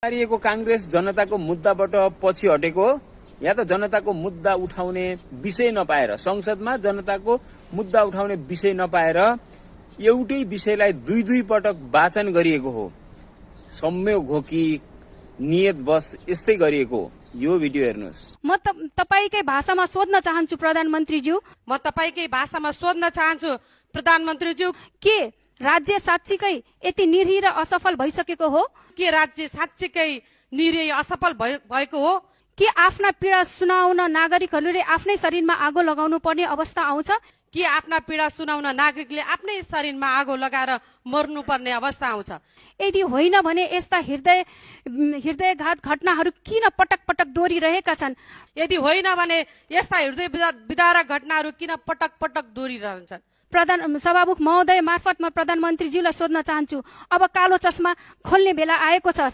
पारिएको कांग्रेस जनताको मुद्दाबाट पछि हटेको या त जनताको मुद्दा उठाउने विषय नपाएर संसदमा जनताको मुद्दा उठाउने विषय नपाएर एउटै विषयलाई दुई पटक वाचन गरिएको हो। संयोग हो कि नियत बस यस्तै गरिएको हो। यो भिडियो हेर्नुस्। म तपाईकै भाषामा सोध्न चाहन्छु प्रधानमन्त्रीज्यू, के राज्य साँच्चीकै यति निरीह र असफल भइसकेको हो? भएको हो के आफ्ना पीडा सुनाउन नागरिकहरूले आफ्नै शरीरमा आगो लगाउनु पर्ने अवस्था आउँछ? कि आफ्ना पीडा सुनाउन नागरिकले आफ्नै शरीरमा आगो लगाएर मर्नुपर्ने अवस्था आउँछ? यदि होइन भने यस्ता हृदयघात घटनाहरू किन पटक पटक दोहोरिरहेका छन्? यदि होइन भने यस्ता हृदय विदारक घटनाहरू किन पटक पटक दोहोरिरहन्छन्? सभामुख महोदय मार्फत म प्रधानमन्त्रीज्यूलाई सोध्न चाहन्छु, अब कालो चस्मा खोल्ने बेला आएको छ।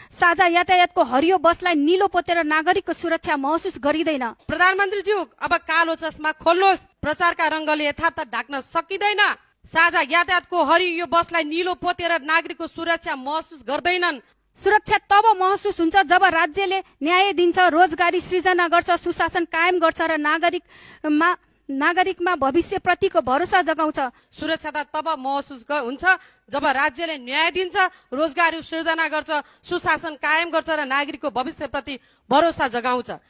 साझा यातायातको हरियो बसलाई निलो पोतेर नागरिकको सुरक्षा महसुस गरिँदैन। प्रधानमन्त्रीज्यू, अब कालो चस्मा खोल्नुहोस्। प्रचारका रंगले यथार्थ ढाक्न सकिँदैन। साझा यातायातको हरियो बसलाई निलो पोतेर नागरिकको सुरक्षा महसुस गर्दैनन्। सुरक्षा तब महसुस हुन्छ जब राज्यले न्याय दिन्छ, रोजगारी सृजना गर्छ, सुशासन कायम गर्छ र नागरिकमा भविष्यप्रतिको भरोसा जगाउँछ। सुरक्षा त तब महसुस हुन्छ जब राज्यले न्याय दिन्छ, रोजगारी सृजना गर्छ, सुशासन कायम गर्छ र नागरिकको भविष्यप्रति भरोसा जगाउँछ।